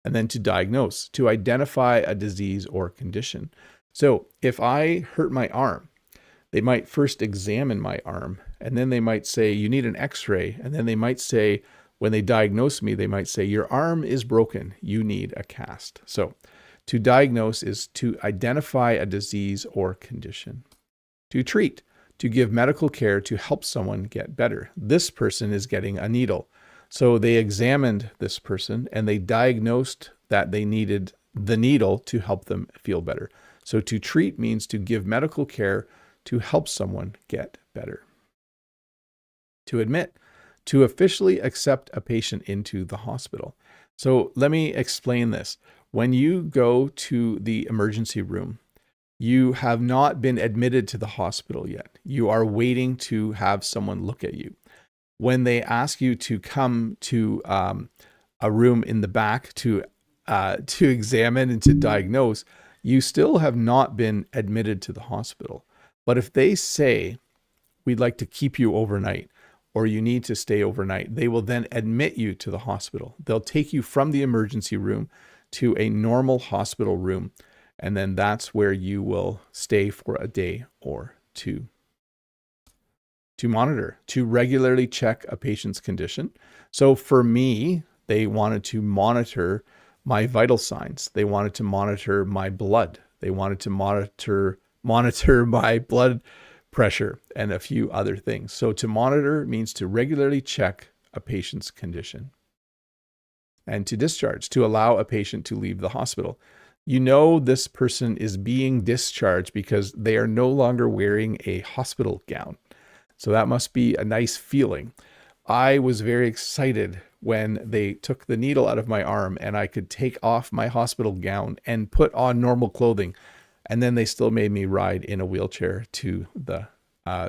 And then to diagnose, to identify a disease or condition. So if I hurt my arm, they might first examine my arm, and then they might say, you need an x-ray. And then they might say, when they diagnose me, they might say, your arm is broken. You need a cast. So to diagnose is to identify a disease or condition. To treat, to give medical care to help someone get better. This person is getting a needle. So they examined this person and they diagnosed that they needed the needle to help them feel better. So to treat means to give medical care to help someone get better. To admit, to officially accept a patient into the hospital. So let me explain this. When you go to the emergency room, you have not been admitted to the hospital yet. You are waiting to have someone look at you. When they ask you to come to a room in the back to examine and to diagnose, you still have not been admitted to the hospital. But if they say, we'd like to keep you overnight, or you need to stay overnight, they will then admit you to the hospital. They'll take you from the emergency room to a normal hospital room, and then that's where you will stay for a day or two. To monitor, to regularly check a patient's condition. So for me, they wanted to monitor my vital signs. They wanted to monitor my blood. They wanted to monitor my blood pressure and a few other things. So to monitor means to regularly check a patient's condition. And to discharge, to allow a patient to leave the hospital. You know this person is being discharged because they are no longer wearing a hospital gown. So that must be a nice feeling. I was very excited when they took the needle out of my arm and I could take off my hospital gown and put on normal clothing. And then they still made me ride in a wheelchair to the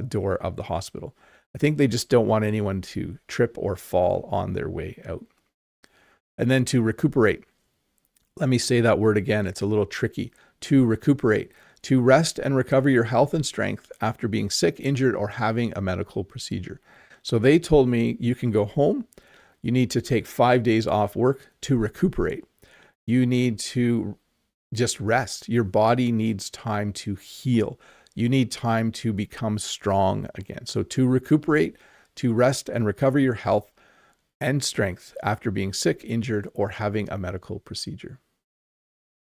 door of the hospital. I think they just don't want anyone to trip or fall on their way out. And then to recuperate. Let me say that word again. It's a little tricky. To recuperate. To rest and recover your health and strength after being sick, injured, or having a medical procedure. So they told me you can go home. You need to take 5 days off work to recuperate. You need to just rest. Your body needs time to heal. You need time to become strong again. So to recuperate, to rest and recover your health and strength after being sick, injured, or having a medical procedure.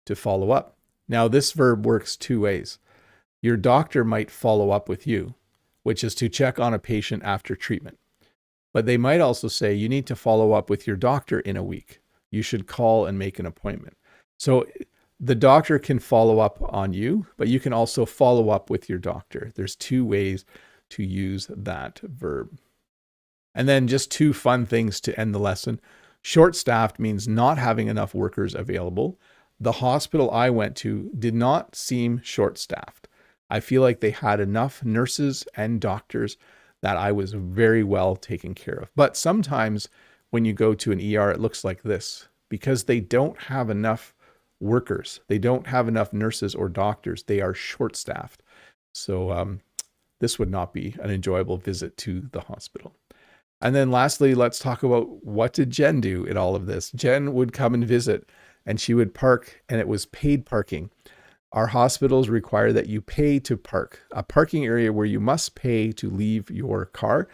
To follow up. Now this verb works two ways. Your doctor might follow up with you, which is to check on a patient after treatment. But they might also say you need to follow up with your doctor in a week. You should call and make an appointment. So the doctor can follow up on you, but you can also follow up with your doctor. There's two ways to use that verb. And then just two fun things to end the lesson. Short-staffed means not having enough workers available. The hospital I went to did not seem short-staffed. I feel like they had enough nurses and doctors that I was very well taken care of. But sometimes when you go to an ER, it looks like this because they don't have enough workers. They don't have enough nurses or doctors. They are short-staffed. So this would not be an enjoyable visit to the hospital. And then lastly, let's talk about what did Jen do in all of this. Jen would come and visit and she would park, and it was paid parking. Our hospitals require that you pay to park, a parking area where you must pay to leave your car.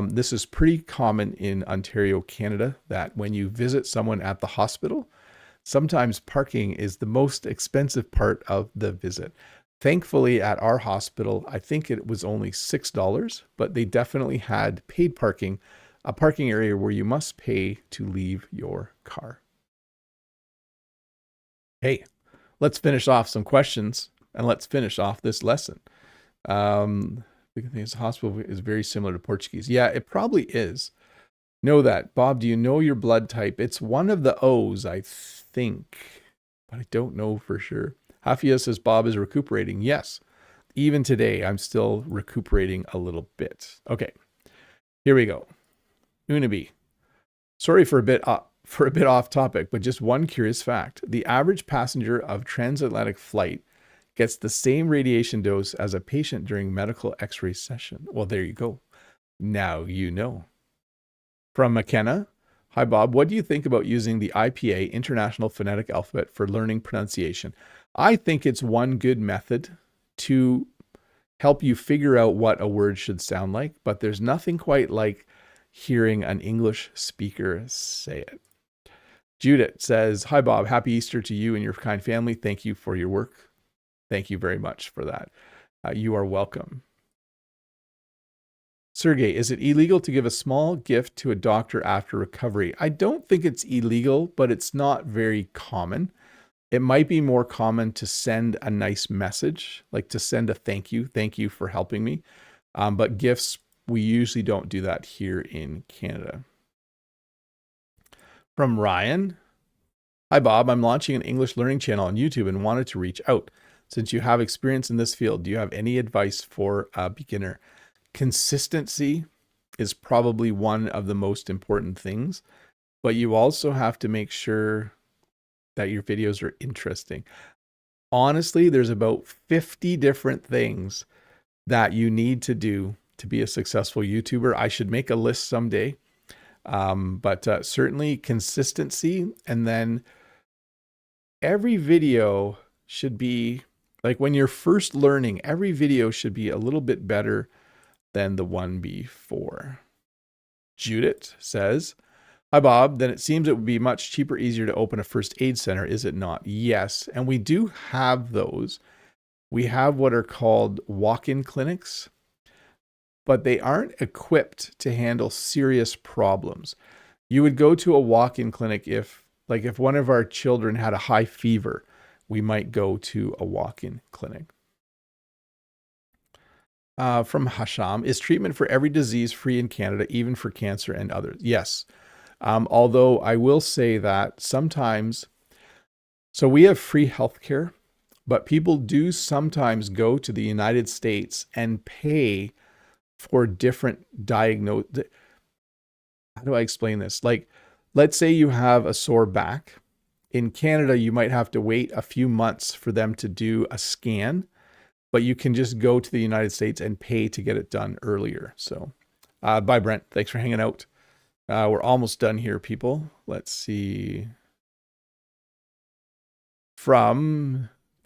This is pretty common in Ontario, Canada, that when you visit someone at the hospital, sometimes parking is the most expensive part of the visit. Thankfully, at our hospital, I think it was only $6, but they definitely had paid parking, a parking area where you must pay to leave your car. Hey, let's finish off some questions and let's finish off this lesson. The hospital is very similar to Portuguese. Yeah, it probably is. know that. Bob, do you know your blood type? It's one of the O's, I think, but I don't know for sure. Hafia says Bob is recuperating. Yes, even today, I'm still recuperating a little bit. Okay, here we go. Unabi. Sorry for a bit off topic, but just one curious fact. The average passenger of transatlantic flight gets the same radiation dose as a patient during medical x-ray session. Well, there you go. Now you know. From McKenna. Hi, Bob. What do you think about using the IPA, International Phonetic Alphabet, for learning pronunciation? I think it's one good method to help you figure out what a word should sound like, but there's nothing quite like hearing an English speaker say it. Judith says, hi, Bob. Happy Easter to you and your kind family. Thank you for your work. Thank you very much for that. You are welcome. Sergey, is it illegal to give a small gift to a doctor after recovery? I don't think it's illegal, but it's not very common. It might be more common to send a nice message, like to send a thank you for helping me. But gifts, we usually don't do that here in Canada. From Ryan. Hi, Bob. I'm launching an English learning channel on YouTube and wanted to reach out. Since you have experience in this field, do you have any advice for a beginner? Consistency is probably one of the most important things, but you also have to make sure that your videos are interesting. Honestly, there's about 50 different things that you need to do to be a successful YouTuber. I should make a list someday, but certainly consistency. And then every video should be, like when you're first learning, every video should be a little bit better than the one before. Judith says, hi, Bob. Then it seems it would be much cheaper, easier to open a first aid center, is it not? Yes. And we do have those. We have what are called walk-in clinics, but they aren't equipped to handle serious problems. You would go to a walk-in clinic if one of our children had a high fever, we might go to a walk-in clinic. From Hasham, is treatment for every disease free in Canada, even for cancer and others? Yes. Although I will say that sometimes, so we have free healthcare, but people do sometimes go to the United States and pay for different diagnoses. How do I explain this? Like, let's say you have a sore back. In Canada, you might have to wait a few months for them to do a scan, but you can just go to the United States and pay to get it done earlier. So, bye, Brent. Thanks for hanging out. We're almost done here, people. Let's see.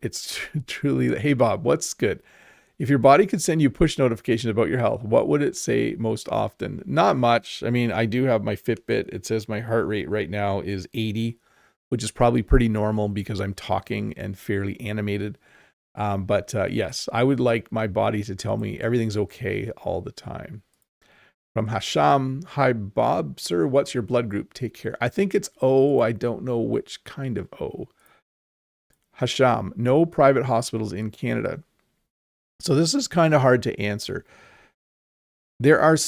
It's truly, hey, Bob, what's good? If your body could send you push notifications about your health, what would it say most often? Not much. I mean, I do have my Fitbit. It says my heart rate right now is 80, which is probably pretty normal because I'm talking and fairly animated. But yes, I would like my body to tell me everything's okay all the time. From Hasham, hi, Bob, sir, what's your blood group? Take care. I think it's O. I don't know which kind of O. Hasham, no private hospitals in Canada. So this is kind of hard to answer. There is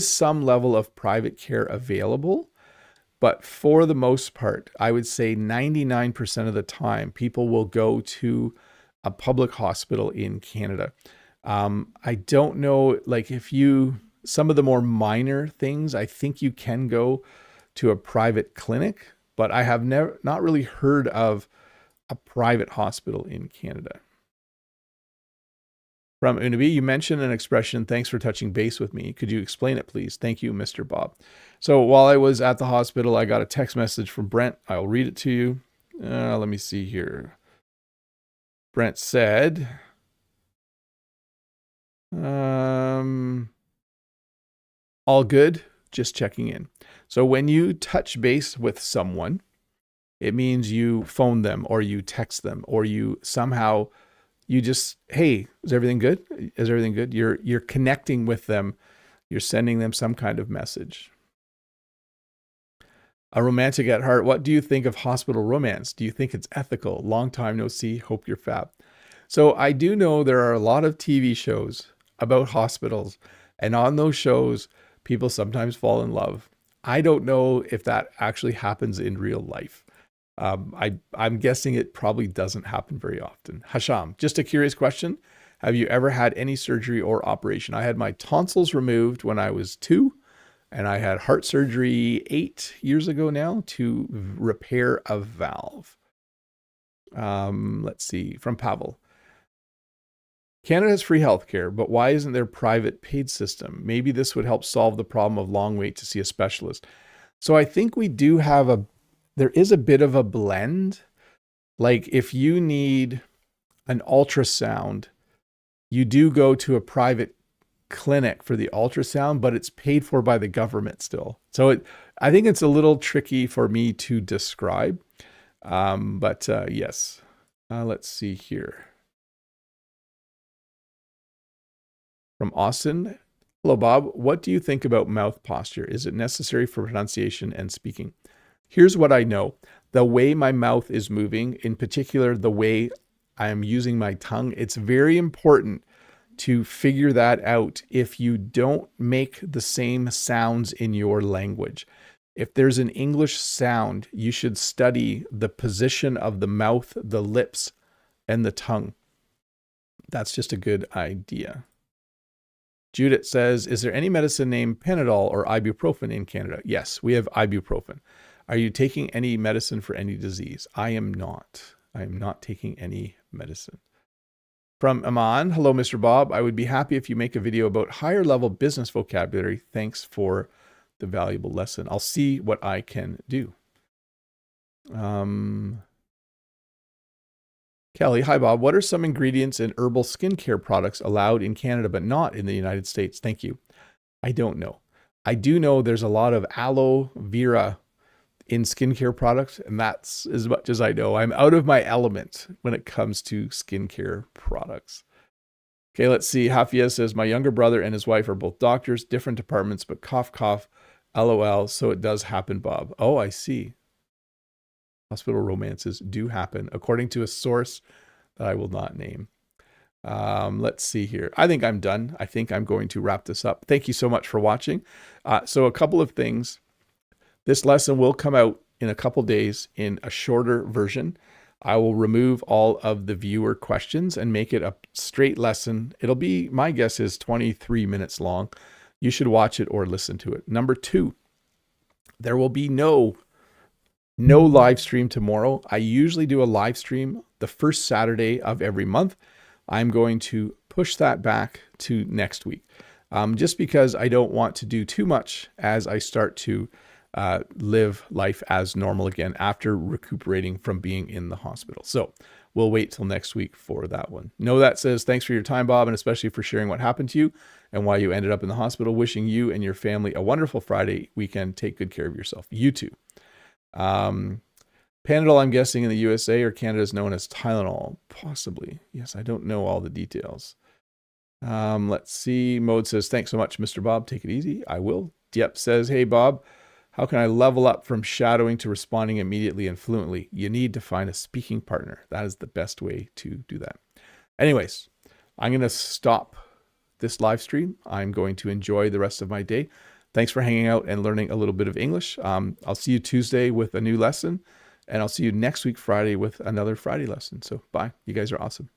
some level of private care available, but for the most part, I would say 99% of the time, people will go to a public hospital in Canada. I don't know, like some of the more minor things, I think you can go to a private clinic, but I have not really heard of a private hospital in Canada. From Unabi, you mentioned an expression, thanks for touching base with me. Could you explain it, please? Thank you, Mr. Bob. So while I was at the hospital, I got a text message from Brent. I'll read it to you. Let me see here. Brent said, all good, just checking in. So when you touch base with someone, it means you phone them or you text them or you somehow, you just, hey, is everything good? Is everything good? You're connecting with them. You're sending them some kind of message. A romantic at heart, what do you think of hospital romance? Do you think it's ethical? Long time no see. Hope you're fab. So I do know there are a lot of TV shows about hospitals, and on those shows, People sometimes fall in love. I don't know if that actually happens in real life. I'm guessing it probably doesn't happen very often. Hasham, just a curious question. Have you ever had any surgery or operation? I had my tonsils removed when I was 2, and I had heart surgery 8 years ago now to repair a valve. Let's see, from Pavel. Canada has free healthcare, but why isn't there private paid system? Maybe this would help solve the problem of long wait to see a specialist. So I think we do have there is a bit of a blend. Like if you need an ultrasound, you do go to a private clinic for the ultrasound, but it's paid for by the government still. So I think it's a little tricky for me to describe. But yes, let's see here. From Austin, hello, Bob. What do you think about mouth posture? Is it necessary for pronunciation and speaking? Here's what I know. The way my mouth is moving, in particular, the way I'm using my tongue, it's very important to figure that out if you don't make the same sounds in your language. If there's an English sound, you should study the position of the mouth, the lips, and the tongue. That's just a good idea. Judith says, is there any medicine named Panadol or ibuprofen in Canada? Yes, we have ibuprofen. Are you taking any medicine for any disease? I am not. I am not taking any medicine. From Aman, hello, Mr. Bob. I would be happy if you make a video about higher level business vocabulary. Thanks for the valuable lesson. I'll see what I can do. Kelly, hi, Bob. What are some ingredients in herbal skincare products allowed in Canada but not in the United States? Thank you. I don't know. I do know there's a lot of aloe vera in skincare products, and that's as much as I know. I'm out of my element when it comes to skincare products. Okay, let's see. Hafia says, my younger brother and his wife are both doctors, different departments, but cough, cough, LOL. So it does happen, Bob. Oh, I see. Hospital romances do happen, according to a source that I will not name. Let's see here. I think I'm done. I think I'm going to wrap this up. Thank you so much for watching. So a couple of things. This lesson will come out in a couple days in a shorter version. I will remove all of the viewer questions and make it a straight lesson. It'll be, my guess is 23 minutes long. You should watch it or listen to it. Number 2, there will be no live stream tomorrow. I usually do a live stream the first Saturday of every month. I'm going to push that back to next week, just because I don't want to do too much as I start to live life as normal again after recuperating from being in the hospital. So we'll wait till next week for that one. Know that says, thanks for your time, Bob, and especially for sharing what happened to you and why you ended up in the hospital. Wishing you and your family a wonderful Friday weekend. Take good care of yourself. You too. Panadol, I'm guessing in the USA or Canada is known as Tylenol. Possibly. Yes, I don't know all the details. Let's see. Mode says, thanks so much, Mr. Bob. Take it easy. I will. Yep says, hey, Bob, how can I level up from shadowing to responding immediately and fluently? You need to find a speaking partner. That is the best way to do that. Anyways, I'm going to stop this live stream. I'm going to enjoy the rest of my day. Thanks for hanging out and learning a little bit of English. I'll see you Tuesday with a new lesson, and I'll see you next week, Friday, with another Friday lesson. So bye. You guys are awesome.